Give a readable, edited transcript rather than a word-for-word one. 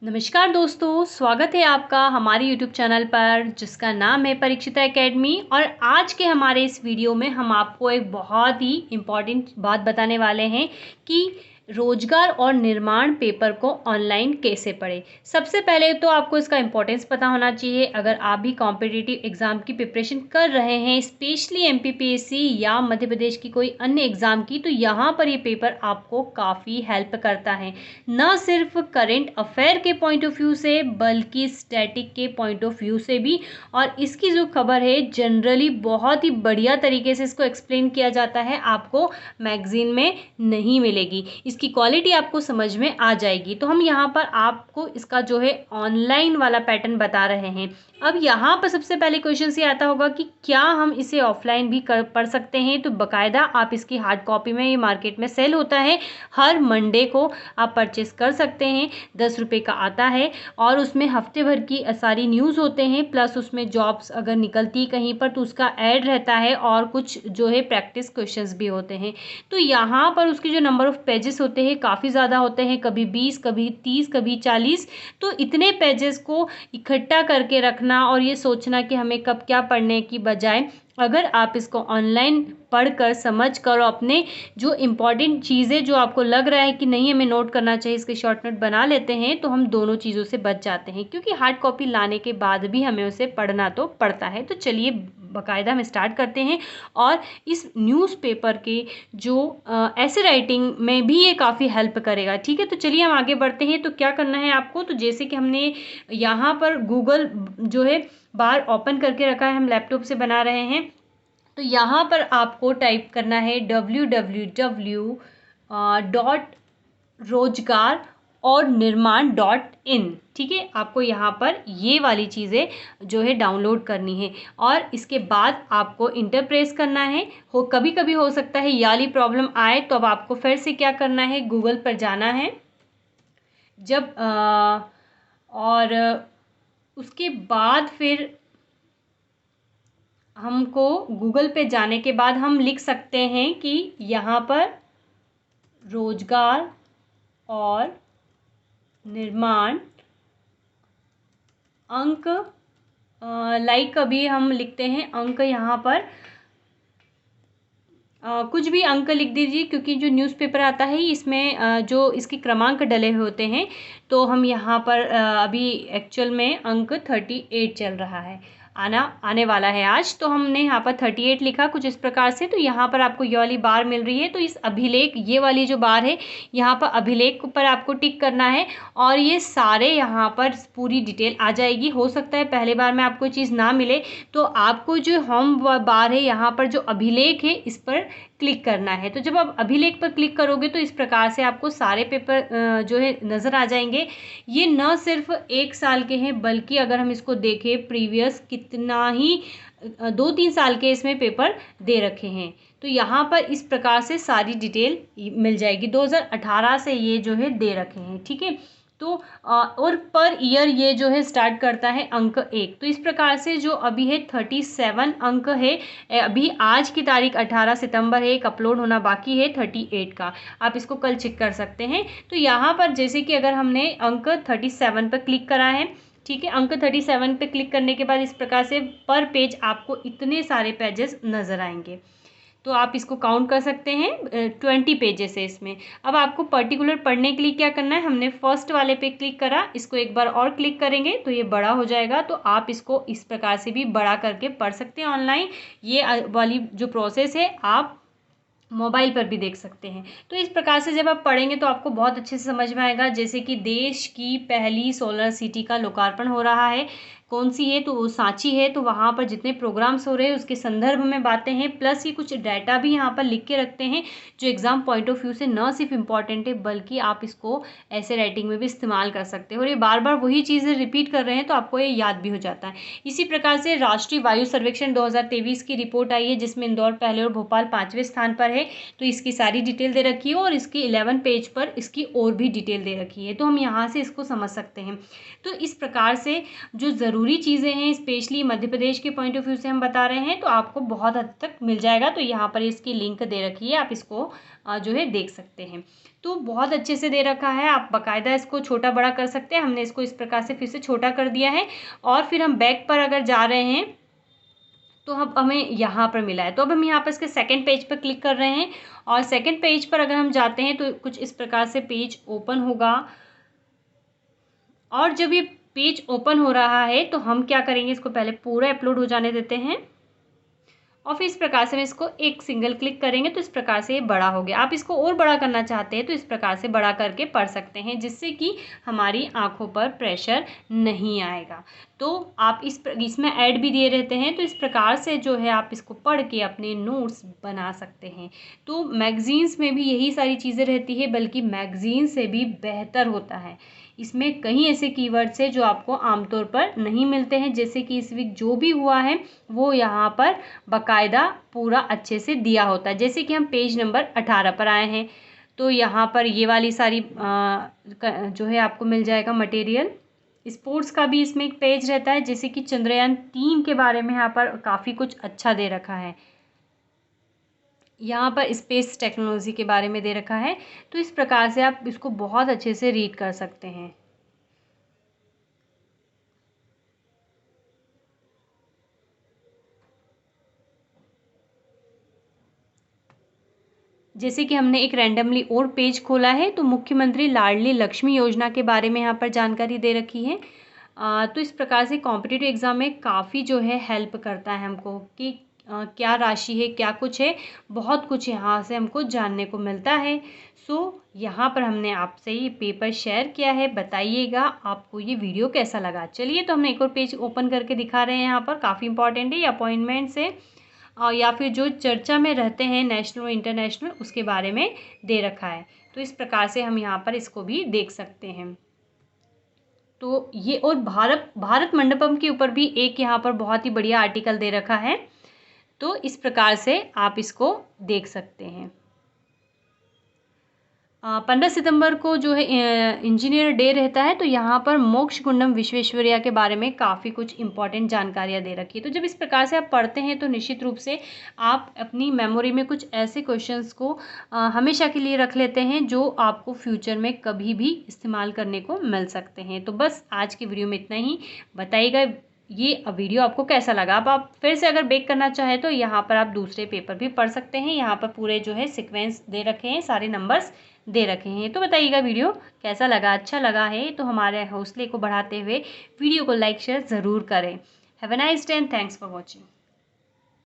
नमस्कार दोस्तों, स्वागत है आपका हमारे YouTube चैनल पर जिसका नाम है परीक्षिता एकेडमी। और आज के हमारे इस वीडियो में हम आपको एक बहुत ही इम्पॉर्टेंट बात बताने वाले हैं कि रोजगार और निर्माण पेपर को ऑनलाइन कैसे पढ़ें। सबसे पहले तो आपको इसका इम्पोर्टेंस पता होना चाहिए। अगर आप भी कॉम्पिटिटिव एग्ज़ाम की प्रिपरेशन कर रहे हैं, स्पेशली MPPSC या मध्य प्रदेश की कोई अन्य एग्ज़ाम की, तो यहाँ पर ये पेपर आपको काफ़ी हेल्प करता है, न सिर्फ करेंट अफेयर के पॉइंट ऑफ व्यू से बल्कि स्टैटिक के पॉइंट ऑफ व्यू से भी। और इसकी जो खबर है जनरली बहुत ही बढ़िया तरीके से इसको एक्सप्लेन किया जाता है, आपको मैगजीन में नहीं मिलेगी। इसकी क्वालिटी आपको समझ में आ जाएगी। तो हम यहाँ पर आपको इसका जो है ऑनलाइन वाला पैटर्न बता रहे हैं। अब यहाँ पर सबसे पहले क्वेश्चन ये आता होगा कि क्या हम इसे ऑफलाइन भी पढ़ सकते हैं। तो बकायदा आप इसकी हार्ड कॉपी में, ये मार्केट में सेल होता है, हर मंडे को आप परचेस कर सकते हैं। 10 रुपये का आता है और उसमें हफ्ते भर की सारी न्यूज़ होते हैं, प्लस उसमें जॉब्स अगर निकलती कहीं पर तो उसका ऐड रहता है और कुछ जो है प्रैक्टिस क्वेश्चंस भी होते हैं। तो यहाँ पर उसके जो नंबर ऑफ पेजेस होते हैं काफ़ी ज़्यादा होते हैं, कभी 20, कभी 30, कभी 40। तो इतने पेजेस को इकट्ठा करके रखना और ये सोचना कि हमें कब क्या पढ़ने की बजाय, अगर आप इसको ऑनलाइन पढ़कर समझ कर अपने जो इम्पॉर्टेंट चीज़ें जो आपको लग रहा है कि नहीं हमें नोट करना चाहिए, इसके शॉर्ट नोट बना लेते हैं, तो हम दोनों चीज़ों से बच जाते हैं। क्योंकि हार्ड कॉपी लाने के बाद भी हमें उसे पढ़ना तो पड़ता है। तो चलिए बाकायदा हम स्टार्ट करते हैं। और इस न्यूज़पेपर के जो ऐसे राइटिंग में भी ये काफ़ी हेल्प करेगा। ठीक है, तो चलिए हम आगे बढ़ते हैं। तो क्या करना है आपको, तो जैसे कि हमने यहाँ पर गूगल जो है बार ओपन करके रखा है, हम लैपटॉप से बना रहे हैं। तो यहाँ पर आपको टाइप करना है www.rozgar-और-निर्माण.in। ठीक है, आपको यहाँ पर ये वाली चीज़ें जो है डाउनलोड करनी है और इसके बाद आपको इंटर प्रेस करना है। कभी कभी हो सकता है ये वाली प्रॉब्लम आए, तो अब आपको फिर से क्या करना है, गूगल पर जाना है। जब और उसके बाद फिर हमको गूगल पे जाने के बाद हम लिख सकते हैं कि यहाँ पर रोजगार और निर्माण अंक, लाइक अभी हम लिखते हैं अंक, यहाँ पर कुछ भी अंक लिख दीजिए, क्योंकि जो न्यूज़पेपर आता है इसमें जो इसके क्रमांक डले होते हैं। तो हम यहाँ पर अभी एक्चुअल में अंक 38 चल रहा है, आने वाला है आज। तो हमने यहाँ पर 38 लिखा कुछ इस प्रकार से। तो यहाँ पर आपको ये वाली बार मिल रही है, तो इस अभिलेख, ये वाली जो बार है, यहाँ पर अभिलेख पर आपको टिक करना है और ये सारे यहाँ पर पूरी डिटेल आ जाएगी। हो सकता है पहले बार में आपको चीज़ ना मिले, तो आपको जो होम बार है यहाँ पर जो अभिलेख है इस पर क्लिक करना है। तो जब आप अभिलेख पर क्लिक करोगे तो इस प्रकार से आपको सारे पेपर जो है नज़र आ जाएंगे। ये न सिर्फ 1 साल के हैं, बल्कि अगर हम इसको देखें प्रीवियस कितना ही 2-3 साल के इसमें पेपर दे रखे हैं। तो यहाँ पर इस प्रकार से सारी डिटेल मिल जाएगी। 2018 से ये जो है दे रखे हैं। ठीक है, तो और पर ईयर ये जो है स्टार्ट करता है अंक 1। तो इस प्रकार से जो अभी है 37 अंक है। अभी आज की तारीख 18 सितंबर है, एक अपलोड होना बाकी है 38 का। आप इसको कल चेक कर सकते हैं। तो यहाँ पर जैसे कि अगर हमने अंक 37 पर क्लिक करा है, ठीक है, अंक 37 पे क्लिक करने के बाद इस प्रकार से पर पेज आपको इतने सारे पेजेस नज़र आएंगे। तो आप इसको काउंट कर सकते हैं, 20 पेजेस है इसमें। अब आपको पर्टिकुलर पढ़ने के लिए क्या करना है, हमने फर्स्ट वाले पे क्लिक करा, इसको एक बार और क्लिक करेंगे तो ये बड़ा हो जाएगा। तो आप इसको इस प्रकार से भी बड़ा करके पढ़ सकते हैं ऑनलाइन। ये वाली जो प्रोसेस है आप मोबाइल पर भी देख सकते हैं। तो इस प्रकार से जब आप पढ़ेंगे तो आपको बहुत अच्छे से समझ में आएगा। जैसे कि देश की पहली सोलर सिटी का लोकार्पण हो रहा है, कौन सी है, तो वो सांची है। तो वहाँ पर जितने प्रोग्राम्स हो रहे हैं उसके संदर्भ में बातें हैं, प्लस ये कुछ डाटा भी यहाँ पर लिख के रखते हैं जो एग्ज़ाम पॉइंट ऑफ व्यू से न सिर्फ इम्पॉर्टेंट है, बल्कि आप इसको ऐसे राइटिंग में भी इस्तेमाल कर सकते हो। और ये बार बार वही चीज़ें रिपीट कर रहे हैं तो आपको ये याद भी हो जाता है। इसी प्रकार से राष्ट्रीय वायु सर्वेक्षण 2023 की रिपोर्ट आई है, जिसमें इंदौर पहले और भोपाल 5वें स्थान पर है। तो इसकी सारी डिटेल दे रखी है और इसकी 11 पेज पर इसकी और भी डिटेल दे रखी है। तो हम यहाँ से इसको समझ सकते हैं। तो इस प्रकार से जो ज़रूरी चीज़ें हैं, स्पेशली मध्य प्रदेश के पॉइंट ऑफ व्यू से हम बता रहे हैं, तो आपको बहुत हद तक मिल जाएगा। तो यहाँ पर इसकी लिंक दे रखी है, आप इसको जो है देख सकते हैं। तो बहुत अच्छे से दे रखा है, आप बाकायदा इसको छोटा बड़ा कर सकते हैं। हमने इसको इस प्रकार से फिर से छोटा कर दिया है। और फिर हम बैक पर अगर जा रहे हैं तो अब हमें यहाँ पर मिला है, तो अब हम यहाँ पर इसके सेकंड पेज पर क्लिक कर रहे हैं। और सेकंड पेज पर अगर हम जाते हैं तो कुछ इस प्रकार से पेज ओपन होगा। और जब ये पेज ओपन हो रहा है तो हम क्या करेंगे, इसको पहले पूरा अपलोड हो जाने देते हैं और फिर इस प्रकार से हम इसको एक सिंगल क्लिक करेंगे तो इस प्रकार से ये बड़ा हो गया। आप इसको और बड़ा करना चाहते हैं तो इस प्रकार से बड़ा करके पढ़ सकते हैं, जिससे कि हमारी आंखों पर प्रेशर नहीं आएगा। तो आप इसमें ऐड भी दिए रहते हैं, तो इस प्रकार से जो है आप इसको पढ़ के अपने नोट्स बना सकते हैं। तो मैगज़ीन्स में भी यही सारी चीज़ें रहती है, बल्कि मैगज़ीन से भी बेहतर होता है। इसमें कई ऐसे कीवर्ड्स हैं जो आपको आमतौर पर नहीं मिलते हैं, जैसे कि इस वीक जो भी हुआ है वो यहाँ पर बाकायदा पूरा अच्छे से दिया होता है। जैसे कि हम पेज नंबर 18 पर आए हैं, तो यहाँ पर ये वाली सारी जो है आपको मिल जाएगा मटेरियल। स्पोर्ट्स का भी इसमें एक पेज रहता है, जैसे कि चंद्रयान-3 के बारे में यहाँ पर काफ़ी कुछ अच्छा दे रखा है। यहाँ पर स्पेस टेक्नोलॉजी के बारे में दे रखा है। तो इस प्रकार से आप इसको बहुत अच्छे से रीड कर सकते हैं। जैसे कि हमने एक रैंडमली और पेज खोला है, तो मुख्यमंत्री लाडली लक्ष्मी योजना के बारे में यहाँ पर जानकारी दे रखी है। तो इस प्रकार से कॉम्पिटिटिव एग्ज़ाम में काफ़ी जो है हेल्प करता है हमको कि क्या राशि है, क्या कुछ है, बहुत कुछ यहाँ से हमको जानने को मिलता है। यहाँ पर हमने आपसे ये पेपर शेयर किया है। बताइएगा आपको ये वीडियो कैसा लगा। चलिए, तो हमने एक और पेज ओपन करके दिखा रहे हैं। यहाँ पर काफ़ी इंपॉर्टेंट है, ये अपॉइंटमेंट्स है या फिर जो चर्चा में रहते हैं नेशनल और इंटरनेशनल, उसके बारे में दे रखा है। तो इस प्रकार से हम यहाँ पर इसको भी देख सकते हैं। तो ये और भारत मंडपम के ऊपर भी एक यहाँ पर बहुत ही बढ़िया आर्टिकल दे रखा है। तो इस प्रकार से आप इसको देख सकते हैं। 15 सितंबर को जो है इंजीनियर डे रहता है, तो यहाँ पर मोक्षगुंडम विश्वेश्वरैया के बारे में काफ़ी कुछ इंपॉर्टेंट जानकारियाँ दे रखी है। तो जब इस प्रकार से आप पढ़ते हैं तो निश्चित रूप से आप अपनी मेमोरी में कुछ ऐसे क्वेश्चंस को हमेशा के लिए रख लेते हैं जो आपको फ्यूचर में कभी भी इस्तेमाल करने को मिल सकते हैं। तो बस आज की वीडियो में इतना ही। बताइएगा ये वीडियो आपको कैसा लगा। अब आप फिर से अगर बेक करना चाहें तो यहाँ पर आप दूसरे पेपर भी पढ़ सकते हैं। यहाँ पर पूरे जो है सीक्वेंस दे रखे हैं, सारे नंबर्स दे रखे हैं। तो बताइएगा वीडियो कैसा लगा। अच्छा लगा है तो हमारे हौसले को बढ़ाते हुए वीडियो को लाइक शेयर ज़रूर करें। Have a nice day and thanks for watching.